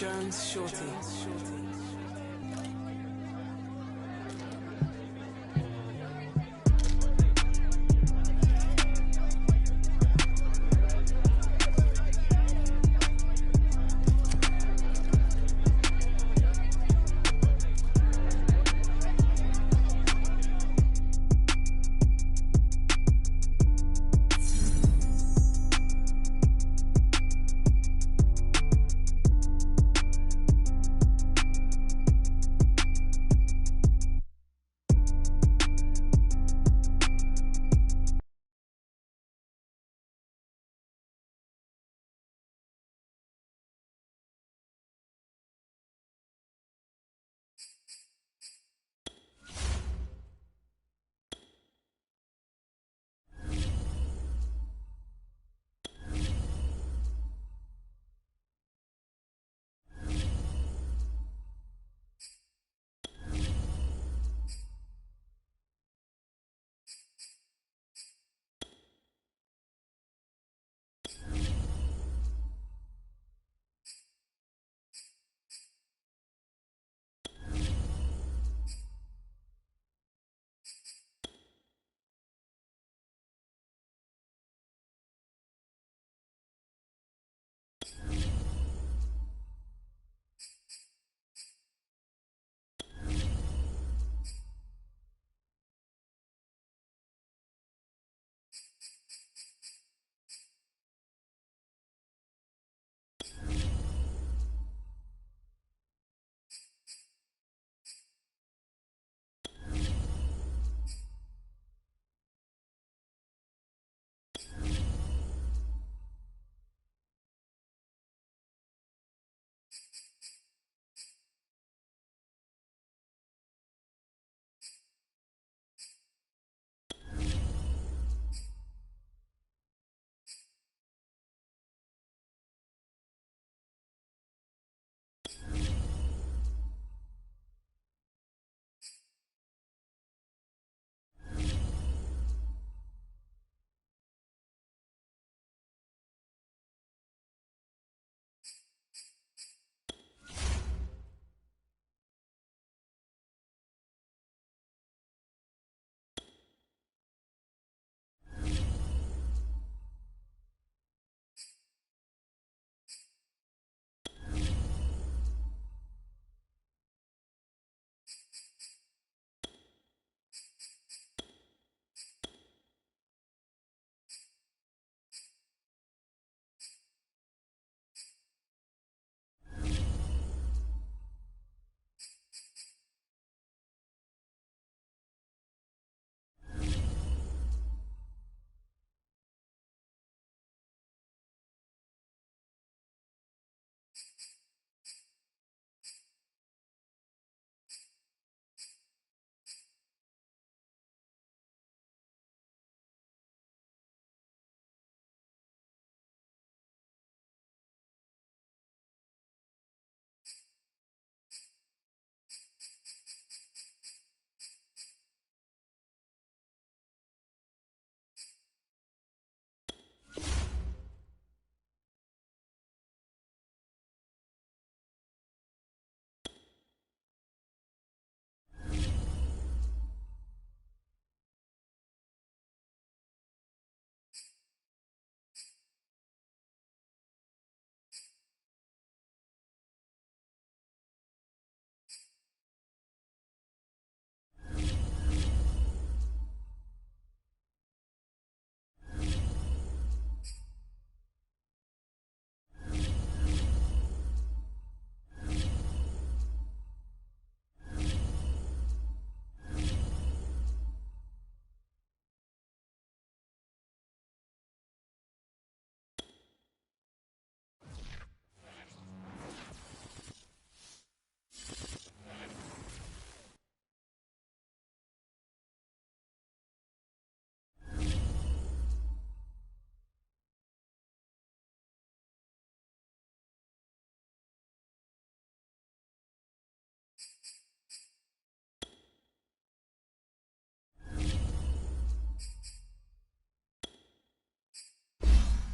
Jones Shorty.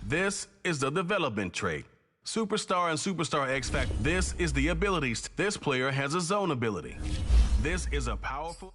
This is the development trait. Superstar and Superstar X Factor. This is the abilities. This player has a zone ability. This is a powerful...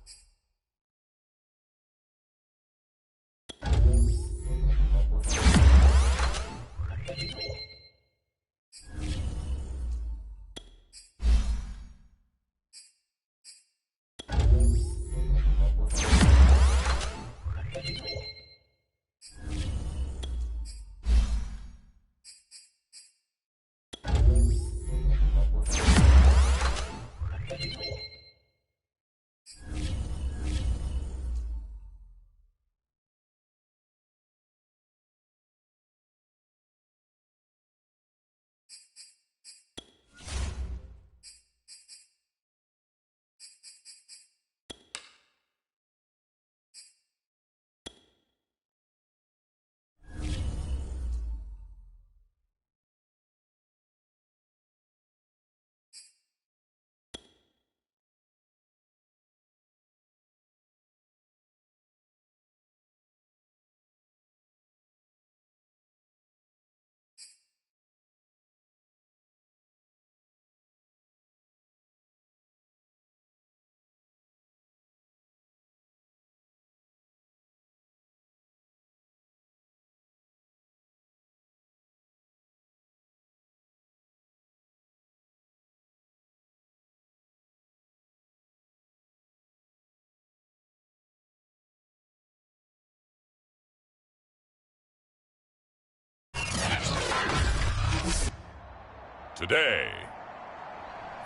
Today,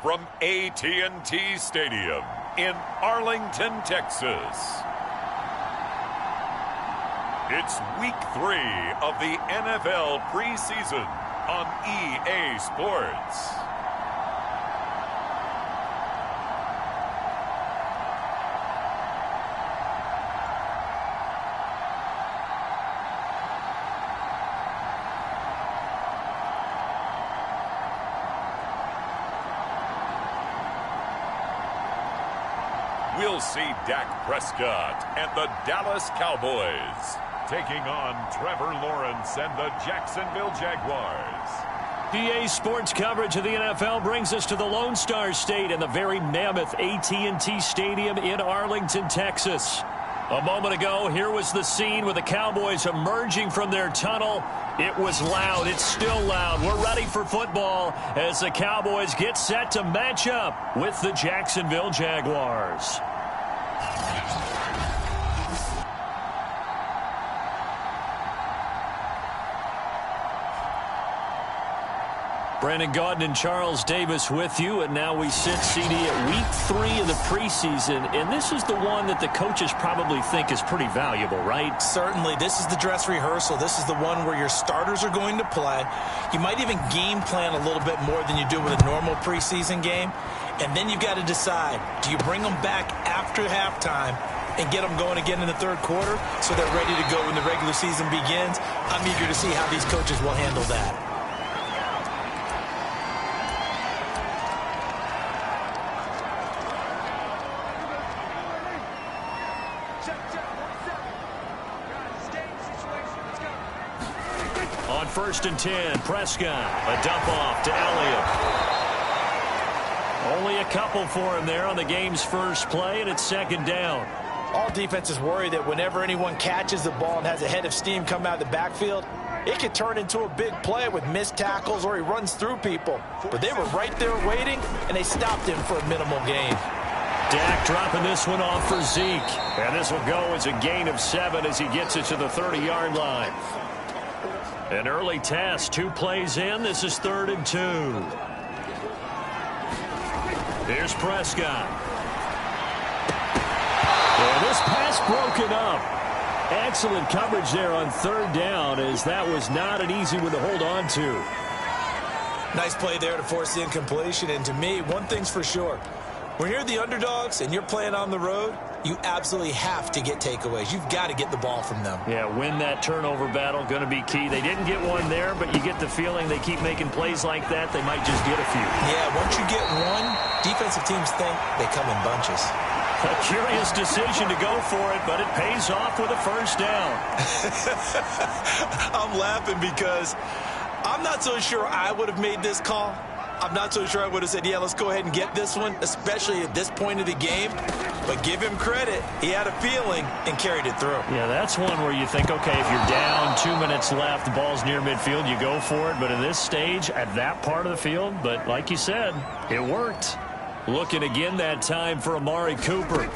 from AT&T Stadium in Arlington, Texas, it's Week 3 of the NFL preseason on EA Sports. We'll see Dak Prescott and the Dallas Cowboys taking on Trevor Lawrence and the Jacksonville Jaguars. EA Sports coverage of the NFL brings us to the Lone Star State in the very mammoth AT&T Stadium in Arlington, Texas. A moment ago, here was the scene with the Cowboys emerging from their tunnel. It was loud. It's still loud. We're ready for football as the Cowboys get set to match up with the Jacksonville Jaguars. Brandon Gaudin and Charles Davis with you, and now we sit, CD, at Week 3 of the preseason, and this is the one that the coaches probably think is pretty valuable, right? Certainly. This is the dress rehearsal. This is the one where your starters are going to play. You might even game plan a little bit more than you do with a normal preseason game, and then you've got to decide, do you bring them back after halftime and get them going again in the third quarter so they're ready to go when the regular season begins? I'm eager to see how these coaches will handle that. On 1st and 10, Prescott, a dump off to Elliott. Only a couple for him there on the game's first play, and it's second down. All defenses worry that whenever anyone catches the ball and has a head of steam come out of the backfield, it could turn into a big play with missed tackles or he runs through people. But they were right there waiting, and they stopped him for a minimal gain. Dak dropping this one off for Zeke. And this will go as a gain of 7 as he gets it to the 30-yard line. An early test, 2 plays in. This is 3rd and 2. Here's Prescott. And this pass broken up. Excellent coverage there on 3rd down, as that was not an easy one to hold on to. Nice play there to force the incompletion. And to me, one thing's for sure. When you're the underdogs and you're playing on the road, you absolutely have to get takeaways. You've got to get the ball from them. Yeah, win that turnover battle, going to be key. They didn't get one there, but you get the feeling they keep making plays like that, they might just get a few. Yeah, once you get one, defensive teams think they come in bunches. A curious decision to go for it, but it pays off with a first down. I'm laughing because I'm not so sure I would have made this call. I'm not so sure I would have said, yeah, let's go ahead and get this one, especially at this point of the game. But give him credit. He had a feeling and carried it through. Yeah, that's one where you think, okay, if you're down, 2 minutes left, the ball's near midfield, you go for it. But at this stage, at that part of the field, but like you said, it worked. Looking again that time for Amari Cooper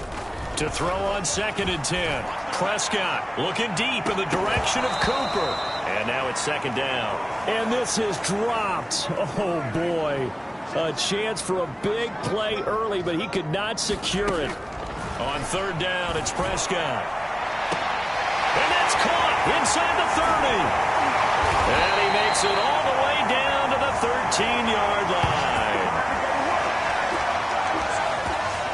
to throw on 2nd and 10. Prescott looking deep in the direction of Cooper. And now it's 2nd down. And this is dropped. Oh, boy. A chance for a big play early, but he could not secure it. On 3rd down, it's Prescott. And that's caught inside the 30. And he makes it all the way down to the 13-yard line.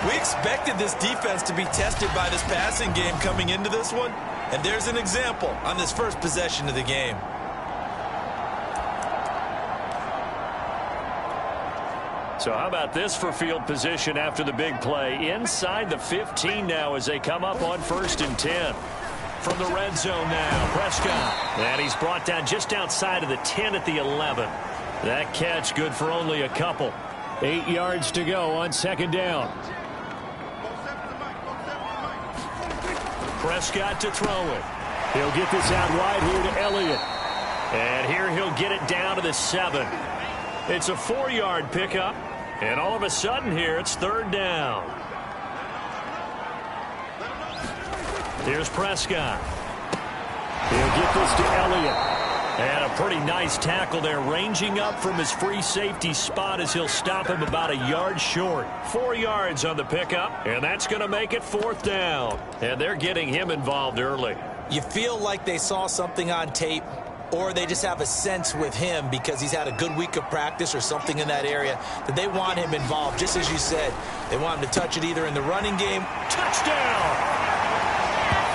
We expected this defense to be tested by this passing game coming into this one. And there's an example on this first possession of the game. So how about this for field position after the big play? Inside the 15 now as they come up on 1st and 10. From the red zone now, Prescott. And he's brought down just outside of the 10 at the 11. That catch good for only a couple. 8 yards to go on 2nd down. Prescott to throw it. He'll get this out wide here to Elliott. And here he'll get it down to the 7. It's a 4-yard pickup. And all of a sudden here, it's 3rd down. Here's Prescott. He'll get this to Elliott. And a pretty nice tackle there, ranging up from his free safety spot as he'll stop him about a yard short. 4 yards on the pickup, and that's going to make it 4th down. And they're getting him involved early. You feel like they saw something on tape, or they just have a sense with him because he's had a good week of practice or something in that area that they want him involved, just as you said. They want him to touch it either in the running game. Touchdown!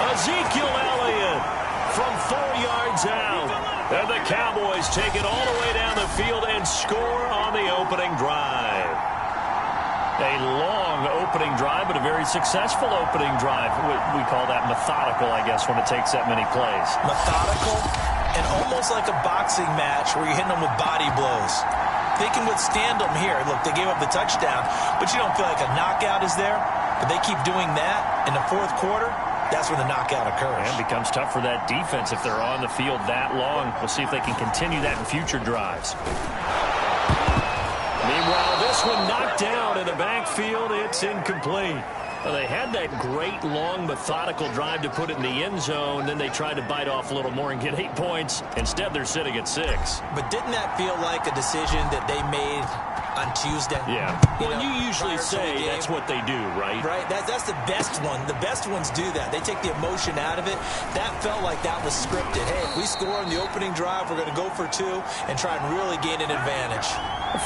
Ezekiel Elliott from 4 yards out. And the Cowboys take it all the way down the field and score on the opening drive. A long opening drive, but a very successful opening drive. We call that methodical, I guess, when it takes that many plays. Methodical and almost like a boxing match where you're hitting them with body blows. They can withstand them here. Look, they gave up the touchdown, but you don't feel like a knockout is there. But they keep doing that in the 4th quarter. That's when the knockout occurs. And it becomes tough for that defense if they're on the field that long. We'll see if they can continue that in future drives. Meanwhile, this one knocked down in the backfield. It's incomplete. Well, they had that great, long, methodical drive to put it in the end zone. Then they tried to bite off a little more and get 8 points. Instead, they're sitting at 6. But didn't that feel like a decision that they made on Tuesday? Yeah. You usually say that's what they do, right? Right. That's the best one. The best ones do that. They take the emotion out of it. That felt like that was scripted. Hey, if we score in the opening drive, we're going to go for 2 and try and really gain an advantage.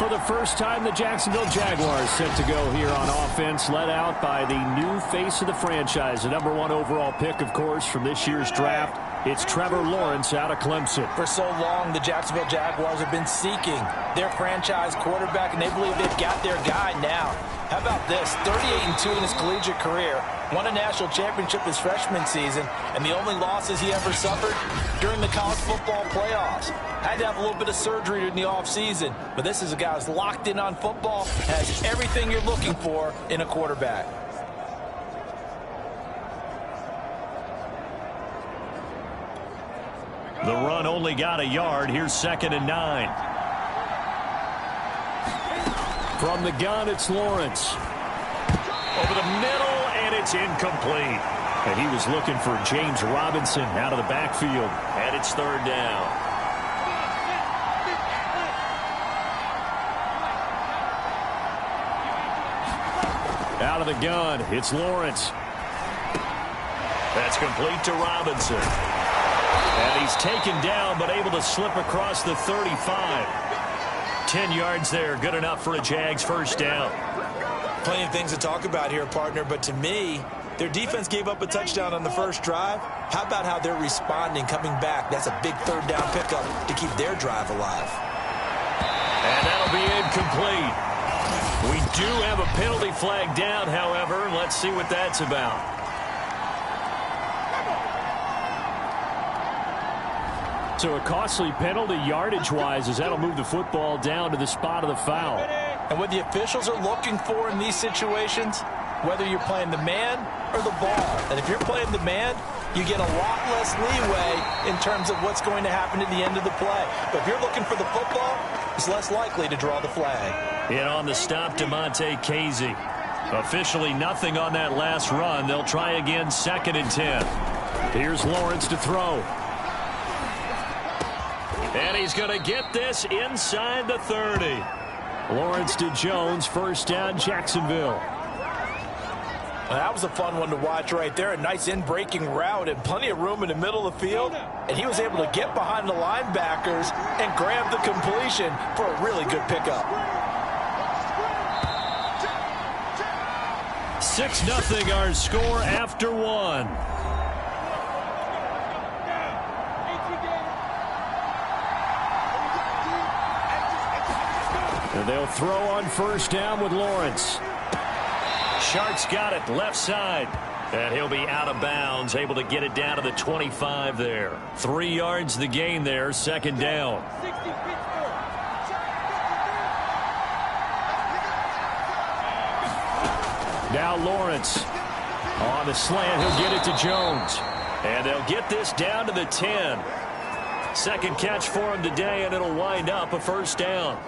For the first time, the Jacksonville Jaguars set to go here on offense, led out by the new face of the franchise, the number 1 overall pick, of course, from this year's draft. It's Trevor Lawrence out of Clemson. For so long, the Jacksonville Jaguars have been seeking their franchise quarterback, and they believe they've got their guy now. How about this? 38-2 in his collegiate career. Won a national championship his freshman season, and the only losses he ever suffered during the college football playoffs. Had to have a little bit of surgery in the offseason, but this is a guy who's locked in on football, has everything you're looking for in a quarterback. The run only got a yard. Here's 2nd and 9. From the gun, it's Lawrence. Over the middle, and it's incomplete. And he was looking for James Robinson out of the backfield. And it's 3rd down. Out of the gun, it's Lawrence. That's complete to Robinson. And he's taken down, but able to slip across the 35. 10 yards there, good enough for a Jags first down. Plenty of things to talk about here, partner, but to me, their defense gave up a touchdown on the first drive. How about how they're responding, coming back? That's a big 3rd down pickup to keep their drive alive. And that'll be incomplete. We do have a penalty flag down, however. Let's see what that's about. So a costly penalty yardage-wise as that'll move the football down to the spot of the foul. And what the officials are looking for in these situations, whether you're playing the man or the ball, and if you're playing the man, you get a lot less leeway in terms of what's going to happen at the end of the play. But if you're looking for the football, it's less likely to draw the flag. In on the stop, Demonte Casey. Officially nothing on that last run. They'll try again, 2nd and 10. Here's Lawrence to throw. And he's going to get this inside the 30. Lawrence to Jones, 1st down, Jacksonville. That was a fun one to watch right there. A nice in-breaking route and plenty of room in the middle of the field. And he was able to get behind the linebackers and grab the completion for a really good pickup. 6-0 our score after 1. And they'll throw on 1st down with Lawrence. Shark's got it, left side. And he'll be out of bounds, able to get it down to the 25 there. 3 yards the gain there, 2nd down. Now Lawrence on the slant. He'll get it to Jones. And they'll get this down to the 10. 2nd catch for him today, and it'll wind up a 1st down.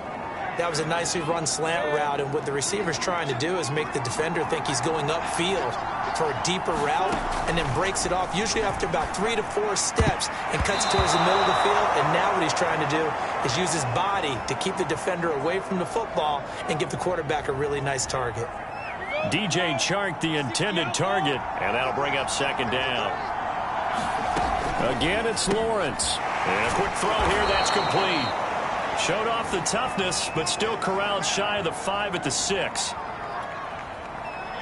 That was a nicely run slant route, and what the receiver's trying to do is make the defender think he's going upfield for a deeper route and then breaks it off, usually after about 3 to 4 steps, and cuts towards the middle of the field. And now what he's trying to do is use his body to keep the defender away from the football and give the quarterback a really nice target. DJ Chark, the intended target, and that'll bring up 2nd down. Again, it's Lawrence. And a quick throw here, that's complete. Showed off the toughness, but still corralled shy of the 5 at the 6.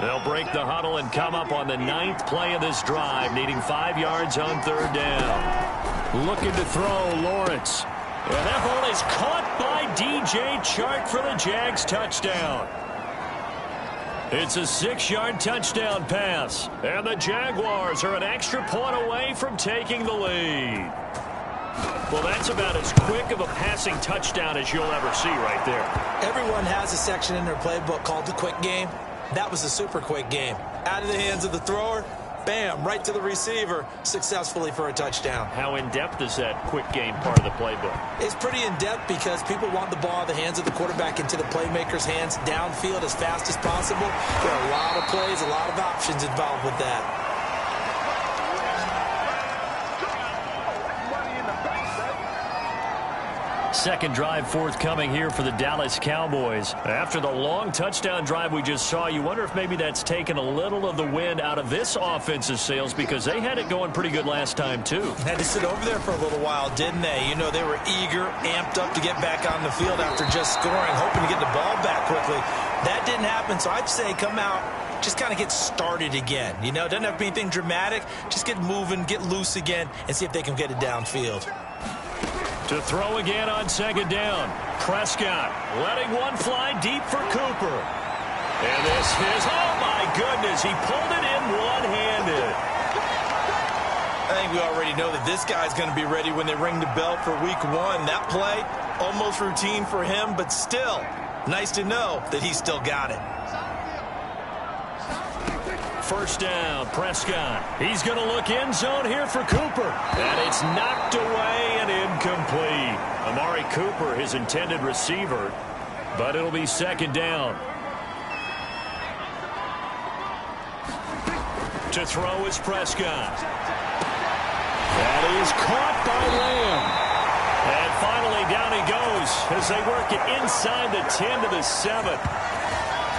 They'll break the huddle and come up on the 9th play of this drive, needing 5 yards on 3rd down. Looking to throw, Lawrence. And that ball is caught by DJ Chark for the Jags touchdown. It's a 6-yard touchdown pass, and the Jaguars are an extra point away from taking the lead. Well, that's about as quick of a passing touchdown as you'll ever see right there. Everyone has a section in their playbook called the quick game. That was a super quick game. Out of the hands of the thrower, bam, right to the receiver, successfully for a touchdown. How in-depth is that quick game part of the playbook? It's pretty in-depth because people want the ball in the hands of the quarterback into the playmaker's hands downfield as fast as possible. There are a lot of plays, a lot of options involved with that. Second drive forthcoming here for the Dallas Cowboys. After the long touchdown drive we just saw, you wonder if maybe that's taken a little of the wind out of this offensive sails, because they had it going pretty good last time too. Had to sit over there for a little while, didn't they? You know, they were eager, amped up to get back on the field after just scoring, hoping to get the ball back quickly. That didn't happen, so I'd say come out, just kind of get started again. You know, doesn't have to be anything dramatic. Just get moving, get loose again, and see if they can get it downfield. To throw again on 2nd down. Prescott letting one fly deep for Cooper. And this is, oh my goodness, he pulled it in one-handed. I think we already know that this guy's going to be ready when they ring the bell for week 1. That play, almost routine for him, but still, nice to know that he's still got it. 1st down, Prescott. He's going to look end zone here for Cooper. And it's knocked away and incomplete. Amari Cooper, his intended receiver, but it'll be 2nd down. To throw is Prescott. That is caught by Lamb. And finally down he goes as they work it inside the 10 to the 7.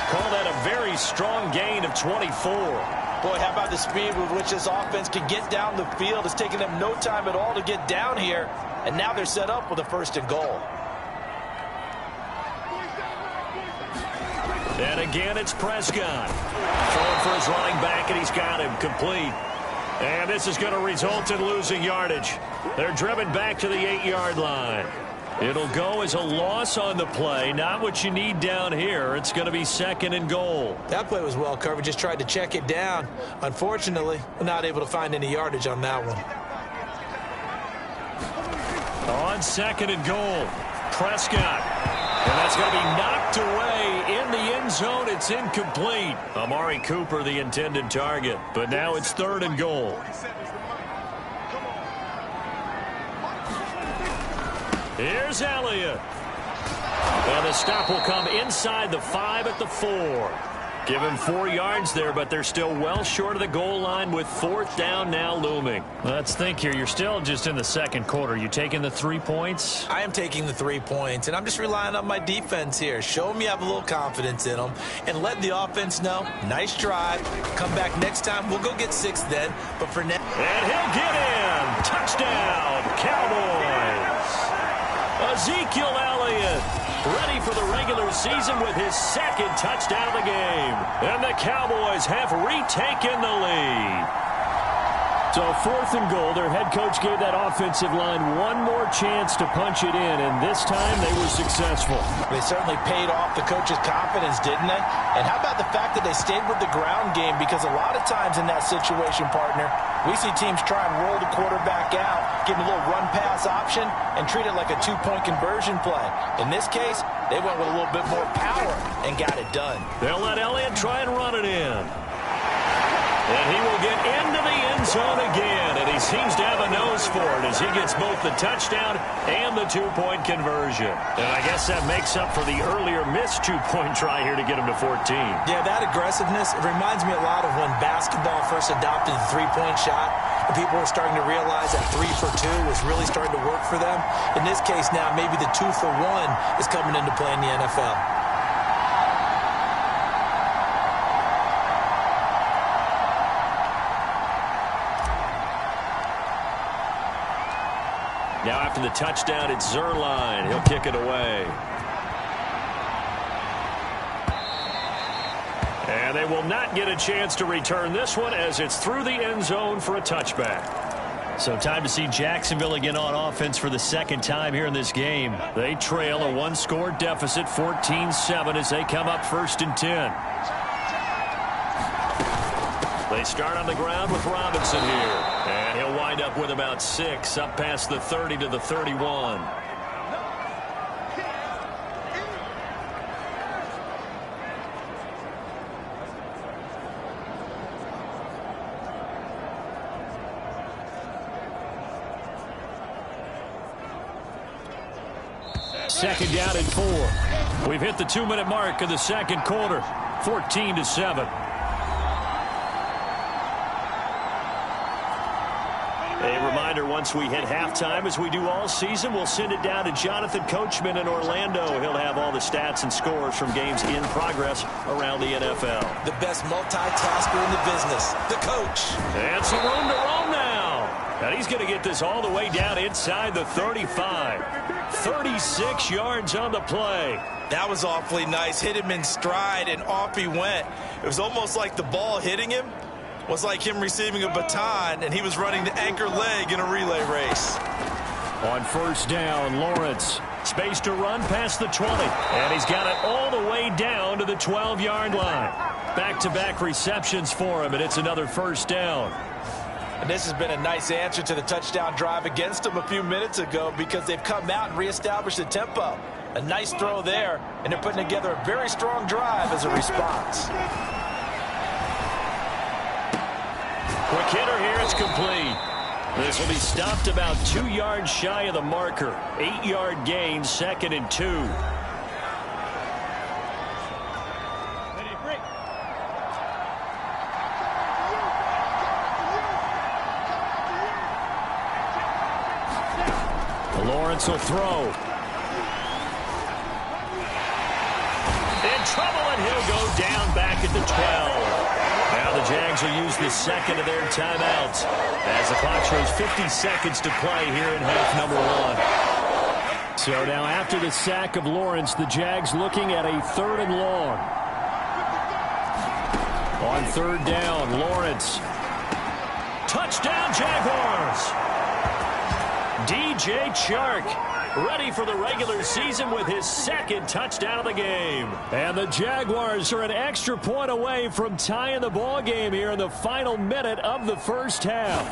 Call that a very strong gain of 24. Boy, how about the speed with which this offense can get down the field? It's taken them no time at all to get down here, and now they're set up with a 1st and goal. And again, it's Prescott. Throwing for his running back, and he's got him complete. And this is going to result in losing yardage. They're driven back to the 8-yard line. It'll go as a loss on the play. Not what you need down here. It's going to be 2nd and goal. That play was well covered. Just tried to check it down. Unfortunately, we're not able to find any yardage on that one. On 2nd and goal, Prescott. And that's going to be knocked away in the end zone. It's incomplete. Amari Cooper, the intended target. But now it's 3rd and goal. Here's Elliott. And the stop will come inside the 5 at the 4. Give him 4 yards there, but they're still well short of the goal line with 4th down now looming. Let's think here. You're still just in the 2nd quarter. You taking the 3 points? I am taking the 3 points, and I'm just relying on my defense here. Show them you have a little confidence in them, and let the offense know, nice drive. Come back next time. We'll go get 6 then, but for now. And he'll get in. Touchdown, Cowboys. Ezekiel Elliott, ready for the regular season with his 2nd touchdown of the game. And the Cowboys have retaken the lead. So 4th and goal, their head coach gave that offensive line one more chance to punch it in, and this time they were successful. They certainly paid off the coach's confidence, didn't they? And how about the fact that they stayed with the ground game? Because a lot of times in that situation, partner, we see teams try and roll the quarterback out, give him a little run-pass option, and treat it like a 2-point conversion play. In this case, they went with a little bit more power and got it done. They'll let Elliott try and run it in. And he will get into the end zone again, and he seems to have a nose for it as he gets both the touchdown and the 2-point conversion. And I guess that makes up for the earlier missed 2-point try here to get him to 14. Yeah, that aggressiveness, it reminds me a lot of when basketball first adopted the 3-point shot, and people were starting to realize that 3 for 2 was really starting to work for them. In this case now, maybe the 2 for 1 is coming into play in the NFL. Now after the touchdown, it's Zerline. He'll kick it away. And they will not get a chance to return this one as it's through the end zone for a touchback. So time to see Jacksonville again on offense for the 2nd time here in this game. They trail a 1-score deficit, 14-7, as they come up 1st and 10. They start on the ground with Robinson here. And he'll wind up with about 6, up past the 30 to the 31. Second down and 4. We've hit the 2-minute mark of the 2nd quarter, 14-7. A reminder, once we hit halftime, as we do all season, we'll send it down to Jonathan Coachman in Orlando. He'll have all the stats and scores from games in progress around the NFL. The best multitasker in the business, the coach. And some room to roam now. And he's going to get this all the way down inside the 35. 36 yards on the play. That was awfully nice. Hit him in stride, and off he went. It was almost like the ball hitting him was like him receiving a baton, and he was running the anchor leg in a relay race. On 1st down, Lawrence. Space to run past the 20. And he's got it all the way down to the 12-yard line. Back-to-back receptions for him, and it's another 1st down. And this has been a nice answer to the touchdown drive against them a few minutes ago because they've come out and reestablished the tempo. A nice throw there, and they're putting together a very strong drive as a response. Quick hitter here, it's complete. This will be stopped about 2 yards shy of the marker. 8-yard gain, 2nd and 2. Lawrence will throw. In trouble, and he'll go down back at the 12. Now the Jags will use the 2nd of their timeouts as the clock shows 50 seconds to play here in half number 1. So now after the sack of Lawrence, the Jags looking at a 3rd and long. On 3rd down, Lawrence. Touchdown, Jaguars! DJ Chark ready for the regular season with his 2nd touchdown of the game. And the Jaguars are an extra point away from tying the ball game here in the final minute of the 1st half.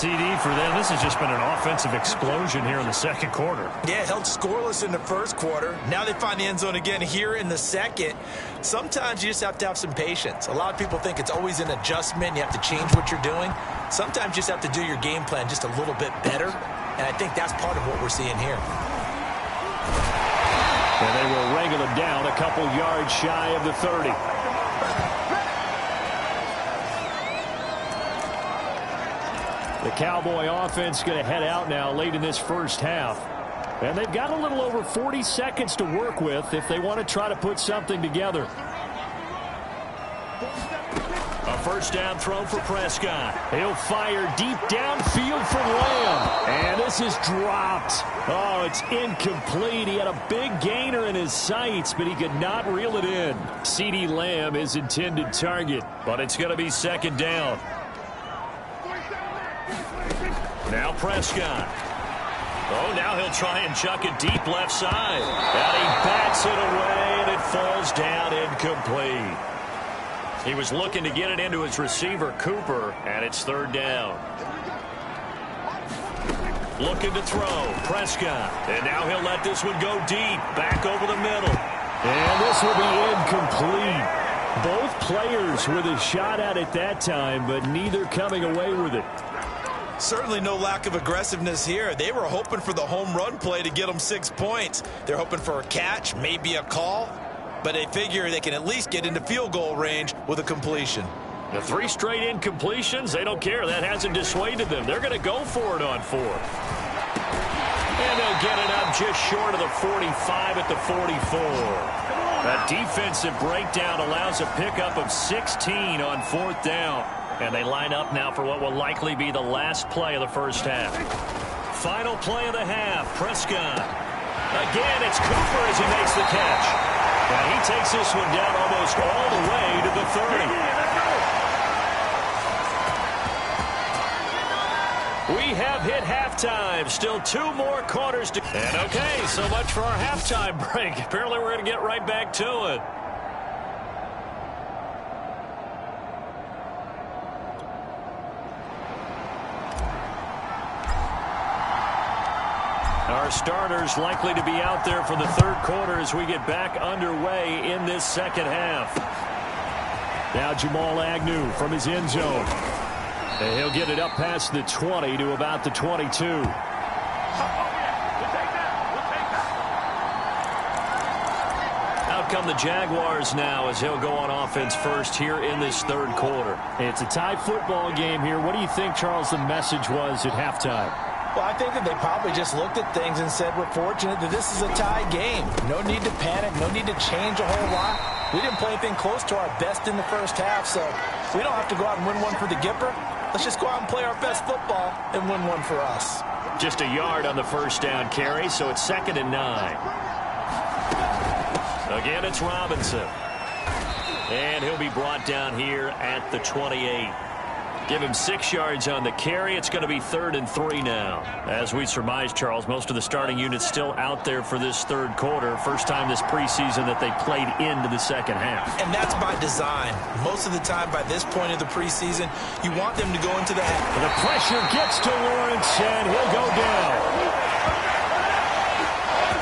CD for them. This has just been an offensive explosion here in the second quarter. Yeah, held scoreless in the first quarter. Now they find the end zone again here in the second. Sometimes you just have to have some patience. A lot of people think it's always an adjustment. You have to change what you're doing. Sometimes you just have to do your game plan just a little bit better. And I think that's part of what we're seeing here. And they will wrangle him down a couple yards shy of the 30. The Cowboy offense going to head out now late in this first half. And they've got a little over 40 seconds to work with if they want to try to put something together. A first down throw for Prescott. He'll fire deep downfield for Lamb. And this is dropped. Oh, it's incomplete. He had a big gainer in his sights, but he could not reel it in. CeeDee Lamb is intended target. But it's going to be second down. Now Prescott. Oh, now he'll try and chuck it deep left side. And he bats it away, and it falls down incomplete. He was looking to get it into his receiver, Cooper, and it's third down. Looking to throw, Prescott. And now he'll let this one go deep, back over the middle. And this will be incomplete. Both players with a shot at it that time, but neither coming away with it. Certainly no lack of aggressiveness here. They were hoping for the home run play to get them 6 points. They're hoping for a catch, maybe a call, but they figure they can at least get into field goal range with a completion. The 3 straight incompletions, they don't care. That hasn't dissuaded them. They're going to go for it on 4th. And they'll get it up just short of the 45 at the 44. That defensive breakdown allows a pickup of 16 on 4th down. And they line up now for what will likely be the last play of the first half. Final play of the half, Prescott. Again, it's Cooper as he makes the catch. And he takes this one down almost all the way to the 30. We have hit halftime. Still 2 more quarters to... And okay, so much for our halftime break. Apparently we're going to get right back to it. Our starters likely to be out there for the third quarter as we get back underway in this second half. Now Jamal Agnew from his end zone. And he'll get it up past the 20 to about the 22. Out come the Jaguars now as he'll go on offense first here in this third quarter. It's a tie football game here. What do you think, Charles, the message was at halftime? Well, I think that they probably just looked at things and said, we're fortunate that this is a tie game. No need to panic. No need to change a whole lot. We didn't play anything close to our best in the first half, so we don't have to go out and win one for the Gipper. Let's just go out and play our best football and win one for us. Just a yard on the first down carry, so it's 2nd and 9. Again, it's Robinson. And he'll be brought down here at the 28. Give him 6 yards on the carry. It's going to be 3rd and 3 now. As we surmise, Charles, most of the starting units still out there for this third quarter. First time this preseason that they played into the second half. And that's by design. Most of the time by this point of the preseason, you want them to go into the half. The pressure gets to Lawrence, and he'll go down.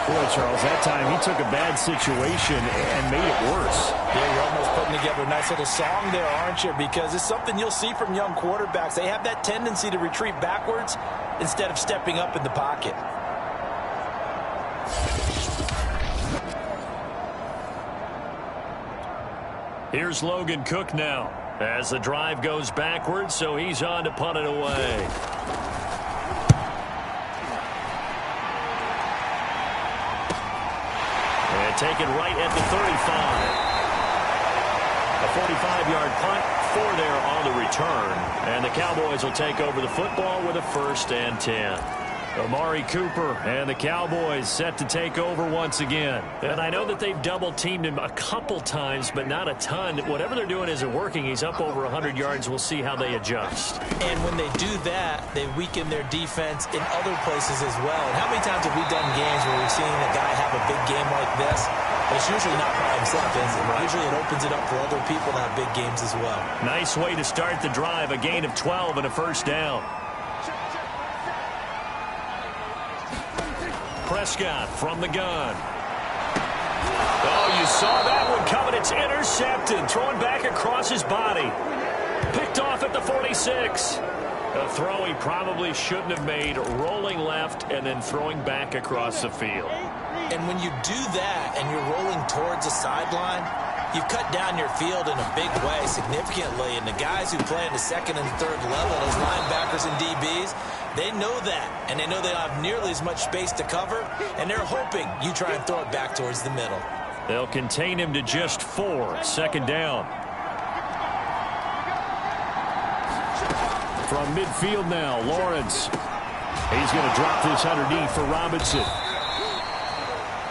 Boy, Charles, that time he took a bad situation and made it worse. Yeah, you're almost putting together a nice little song there, aren't you? Because it's something you'll see from young quarterbacks. They have that tendency to retreat backwards instead of stepping up in the pocket. Here's Logan Cook now as the drive goes backwards, so he's on to punt it away. And taken right at the 35. A 45-yard punt, 4 there on the return. And the Cowboys will take over the football with a 1st and 10. Amari Cooper and the Cowboys set to take over once again. And I know that they've double-teamed him a couple times, but not a ton. Whatever they're doing isn't working. He's up over 100 yards. We'll see how they adjust. And when they do that, they weaken their defense in other places as well. And how many times have we done games where we've seen a guy have a big game like this? But it's usually not by himself, is it? Right. Usually it opens it up for other people to have big games as well. Nice way to start the drive. A gain of 12 and a 1st down. Prescott from the gun. Oh, you saw that one coming. It's intercepted. Throwing back across his body. Picked off at the 46. A throw he probably shouldn't have made, rolling left and then throwing back across the field. And when you do that and you're rolling towards the sideline, you've cut down your field in a big way significantly. And the guys who play in the second and third level, those linebackers and DBs, they know that. And they know they don't have nearly as much space to cover. And they're hoping you try and throw it back towards the middle. They'll contain him to just 4. Second down. From midfield now, Lawrence. He's going to drop this underneath for Robinson.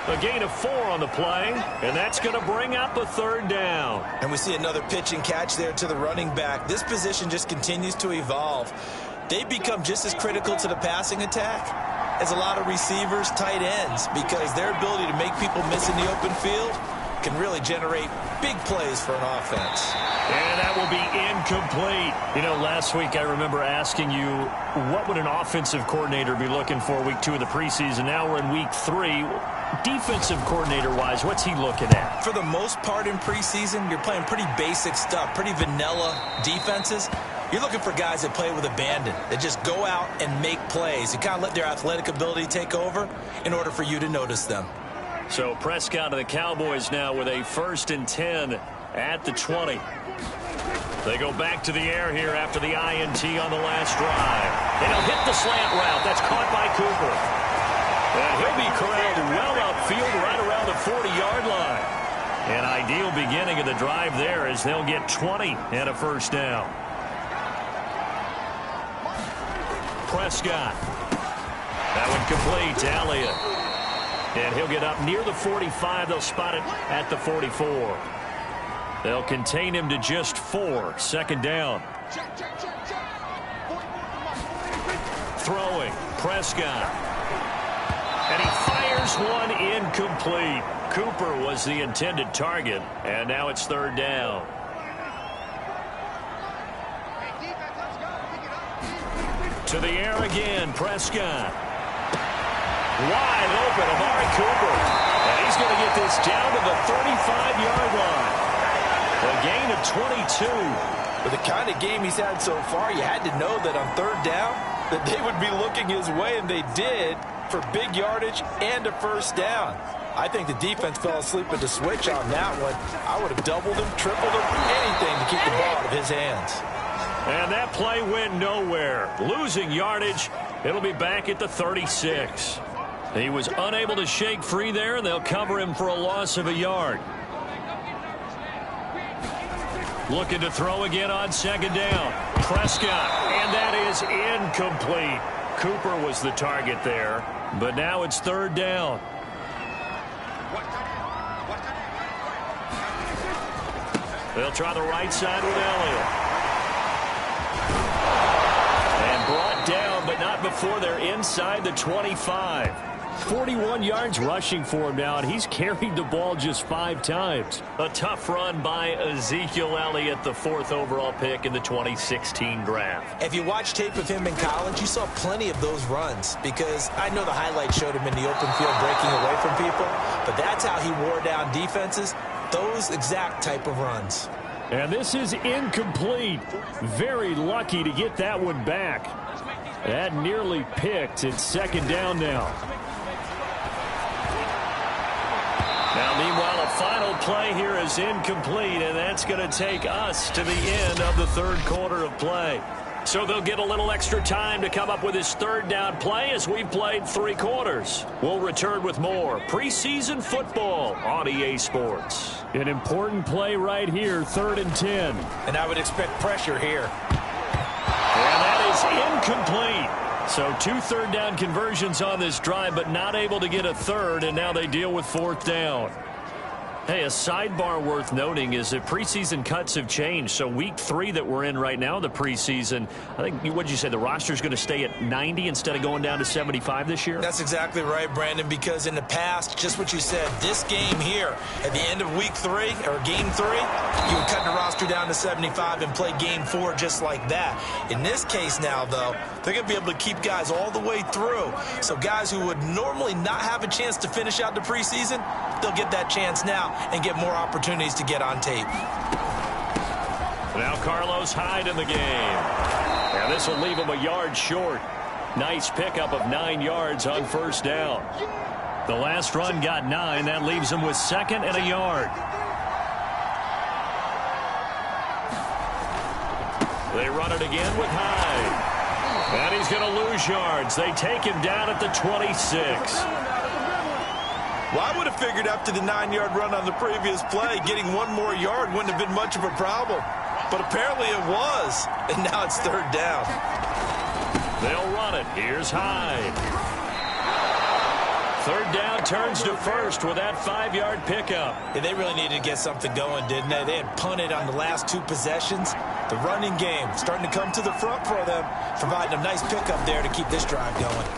A gain of 4 on the play, and that's going to bring up a third down. And we see another pitch and catch there to the running back. This position just continues to evolve. They become just as critical to the passing attack as a lot of receivers, tight ends, because their ability to make people miss in the open field can really generate big plays for an offense. And that will be incomplete. You know, last week I remember asking you, what would an offensive coordinator be looking for week 2 of the preseason? Now we're in week 3. Defensive coordinator-wise, what's he looking at? For the most part in preseason, you're playing pretty basic stuff, pretty vanilla defenses. You're looking for guys that play with abandon, that just go out and make plays. You kind of let their athletic ability take over in order for you to notice them. So Prescott and the Cowboys now with a 1st and 10 at the 20. They go back to the air here after the INT on the last drive. And he'll hit the slant route. That's caught by Cooper. And he'll be corralled well upfield right around the 40-yard line. An ideal beginning of the drive there as they'll get 20 and a first down. Prescott. That one complete to Elliott. And he'll get up near the 45. They'll spot it at the 44. They'll contain him to just 4. Second down. Throwing. Prescott. And he fires one incomplete. Cooper was the intended target. And now it's third down. To the air again. Prescott. Wide open, Amari Cooper. And he's going to get this down to the 35-yard line. A gain of 22. With the kind of game he's had so far, you had to know that on third down that they would be looking his way, and they did, for big yardage and a first down. I think the defense fell asleep at the switch on that one. I would have doubled him, tripled him, anything to keep the ball out of his hands. And that play went nowhere. Losing yardage. It'll be back at the 36. He was unable to shake free there, and they'll cover him for a loss of a yard. Looking to throw again on second down. Prescott, and that is incomplete. Cooper was the target there, but now it's third down. They'll try the right side with Elliott. And brought down, but not before they're inside the 25. 41 yards rushing for him now, and he's carried the ball just 5 times. A tough run by Ezekiel Elliott, the 4th overall pick in the 2016 draft. If you watch tape of him in college, you saw plenty of those runs, because I know the highlights showed him in the open field breaking away from people, but that's how he wore down defenses, those exact type of runs. And this is incomplete. Very lucky to get that one back. That nearly picked. It's second down now. Now, meanwhile, a final play here is incomplete, and that's going to take us to the end of the third quarter of play. So they'll get a little extra time to come up with his third down play as we've played 3 quarters. We'll return with more preseason football on EA Sports. An important play right here, 3rd and 10. And I would expect pressure here. And that is incomplete. So 2 third down conversions on this drive, but not able to get a third, and now they deal with 4th down. Hey, a sidebar worth noting is that preseason cuts have changed. So week 3 that we're in right now, the preseason, I think, what did you say, the roster's going to stay at 90 instead of going down to 75 this year? That's exactly right, Brandon, because in the past, just what you said, this game here, at the end of week 3, or game 3, you would cut the roster down to 75 and play game 4 just like that. In this case now, though, they're going to be able to keep guys all the way through. So guys who would normally not have a chance to finish out the preseason, they'll get that chance now and get more opportunities to get on tape. Now Carlos Hyde in the game. And this will leave him a yard short. Nice pickup of 9 yards on first down. The last run got 9. That leaves him with 2nd and a yard. They run it again with Hyde. And he's going to lose yards. They take him down at the 26. Well, I would have figured after the 9-yard run on the previous play, getting 1 more yard wouldn't have been much of a problem. But apparently it was, and now it's 3rd down. They'll run it. Here's Hyde. 3rd down turns to 1st with that 5-yard pickup. Yeah, they really needed to get something going, didn't they? They had punted on the last 2 possessions. The running game starting to come to the front for them, providing a nice pickup there to keep this drive going.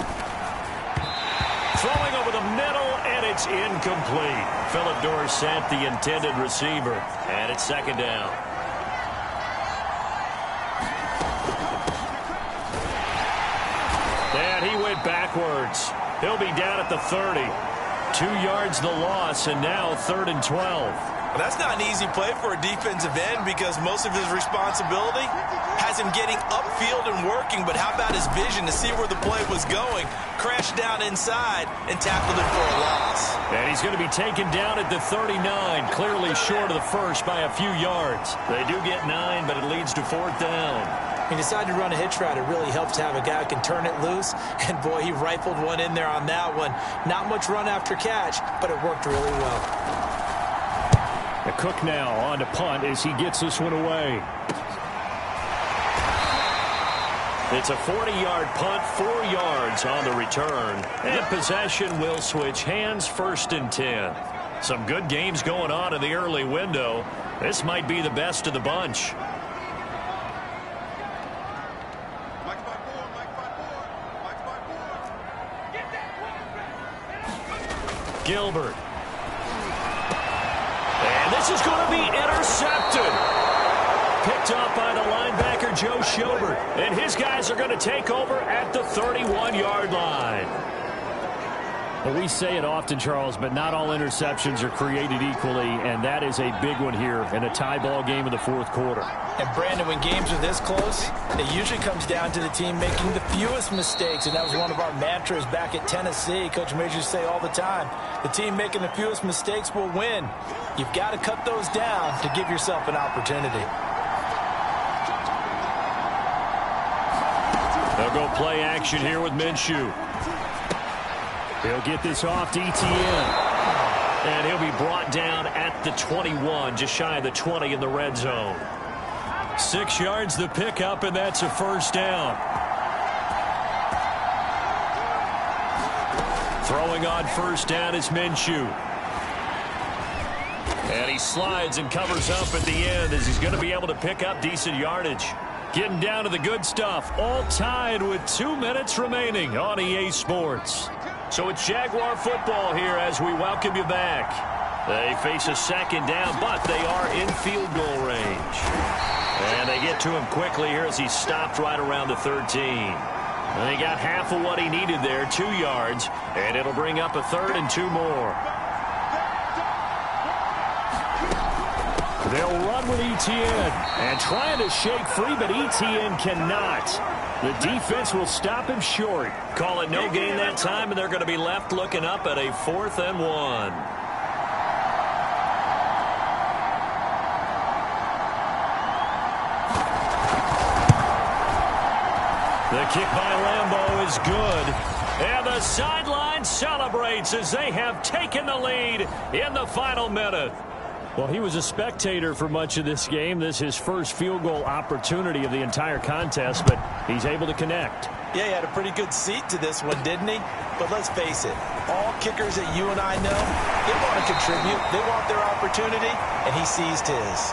Throwing over the middle, and it's incomplete. Philip Dorsett, the intended receiver. And it's 2nd down. And he went backwards. He'll be down at the 30. 2 yards the loss, and now 3rd and 12. Well, that's not an easy play for a defensive end because most of his responsibility has him getting upfield and working, but how about his vision to see where the play was going, crashed down inside, and tackled it for a loss. And he's going to be taken down at the 39, clearly short of the first by a few yards. They do get 9, but it leads to 4th down. He decided to run a hitch route. It really helps to have a guy who can turn it loose, and boy, he rifled one in there on that one. Not much run after catch, but it worked really well. The Cook now on to punt as he gets this one away. It's a 40-yard punt, 4 yards on the return. And possession will switch hands, 1st and 10. Some good games going on in the early window. This might be the best of the bunch. Gilbert. And this is going to be intercepted. Picked up by the linebacker, Joe Schobert. And his guys are going to take over at the 31-yard line. Well, we say it often, Charles, but not all interceptions are created equally, and that is a big one here in a tie ball game in the 4th quarter. And, Brandon, when games are this close, it usually comes down to the team making the fewest mistakes, and that was one of our mantras back at Tennessee. Coach Major used to say all the time, the team making the fewest mistakes will win. You've got to cut those down to give yourself an opportunity. They'll go play action here with Minshew. He'll get this off to Etienne. And he'll be brought down at the 21, just shy of the 20 in the red zone. 6 yards the pickup, and that's a 1st down. Throwing on 1st down is Minshew. And he slides and covers up at the end as he's going to be able to pick up decent yardage. Getting down to the good stuff, all tied with 2 minutes remaining on EA Sports. So it's Jaguar football here as we welcome you back. They face a 2nd down, but they are in field goal range. And they get to him quickly here as he stopped right around the 13. And they got half of what he needed there, 2 yards, and it'll bring up a 3rd and 2 more. They'll run with Etienne and trying to shake free, but Etienne cannot. The defense will stop him short. Call it no gain that time, and they're going to be left looking up at a 4th and 1. The kick by Lambeau is good. And the sideline celebrates as they have taken the lead in the final minute. Well, he was a spectator for much of this game. This is his first field goal opportunity of the entire contest, but he's able to connect. Yeah, he had a pretty good seat to this one, didn't he? But let's face it, all kickers that you and I know, they want to contribute. They want their opportunity, and he seized his.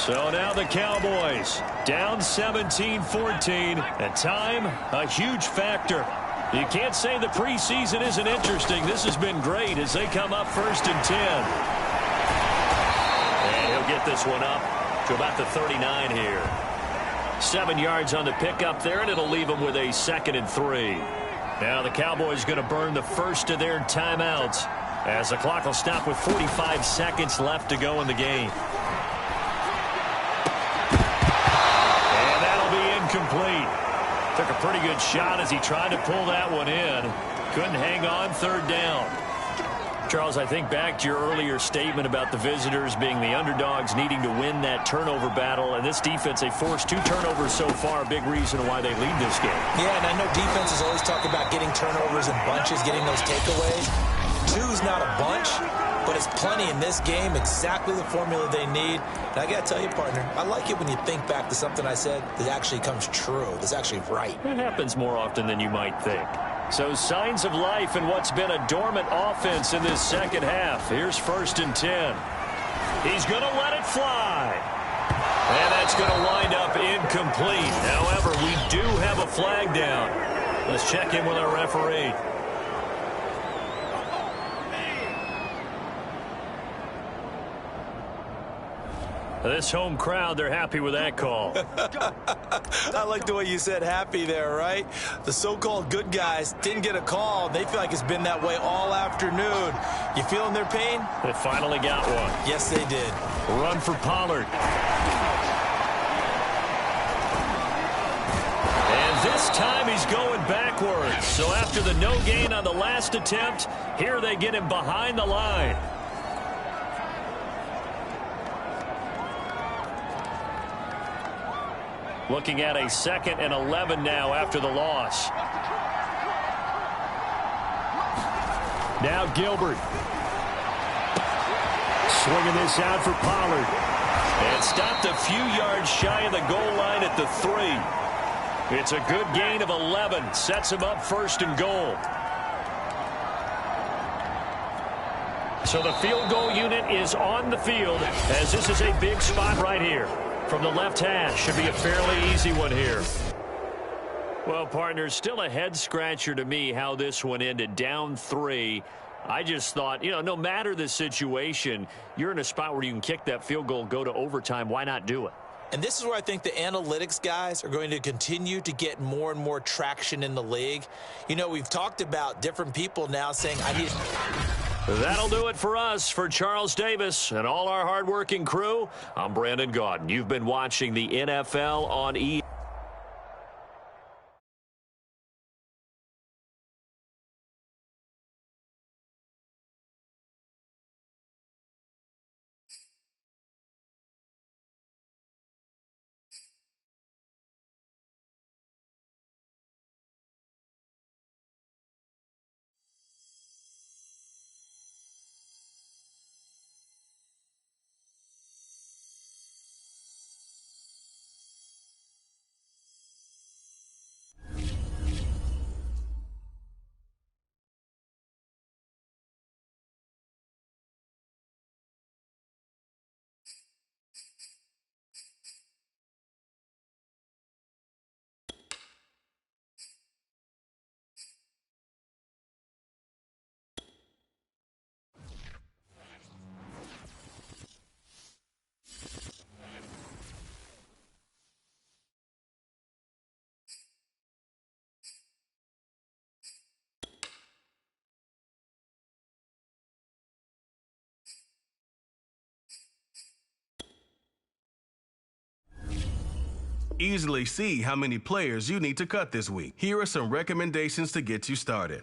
So now the Cowboys down 17-14, and time a huge factor. You can't say the preseason isn't interesting. This has been great as they come up 1st and 10. And he'll get this one up to about the 39 here. 7 yards on the pickup there, and it'll leave them with a 2nd and 3. Now the Cowboys going to burn the first of their timeouts as the clock will stop with 45 seconds left to go in the game. And that'll be incomplete. Took a pretty good shot as he tried to pull that one in. Couldn't hang on 3rd down. Charles, I think back to your earlier statement about the visitors being the underdogs needing to win that turnover battle. And this defense, they forced 2 turnovers so far. Big reason why they lead this game. Yeah, and I know defenses always talk about getting turnovers in bunches, getting those takeaways. 2's not a bunch, but it's plenty in this game, exactly the formula they need. And I got to tell you, partner, I like it when you think back to something I said that actually comes true, that's actually right. It happens more often than you might think. So signs of life in what's been a dormant offense in this second half. Here's 1st and 10. He's going to let it fly. And that's going to wind up incomplete. However, we do have a flag down. Let's check in with our referee. This home crowd, they're happy with that call. I like the way you said happy there, right? The so-called good guys didn't get a call. They feel like it's been that way all afternoon. You feeling their pain? They finally got one. Yes, they did. Run for Pollard. And this time he's going backwards. So after the no gain on the last attempt, here they get him behind the line. Looking at a 2nd and 11 now after the loss. Now Gilbert. Swinging this out for Pollard. And stopped a few yards shy of the goal line at the 3. It's a good gain of 11. Sets him up 1st and goal. So the field goal unit is on the field as this is a big spot right here. From the left hash, should be a fairly easy one here. Well, partners, still a head-scratcher to me how this one ended. Down 3. I just thought, no matter the situation, you're in a spot where you can kick that field goal, go to overtime. Why not do it? And this is where I think the analytics guys are going to continue to get more and more traction in the league. We've talked about different people now saying, I need... That'll do it for us. For Charles Davis and all our hardworking crew, I'm Brandon Gaudin. You've been watching the NFL on ESPN. Easily see how many players you need to cut this week. Here are some recommendations to get you started.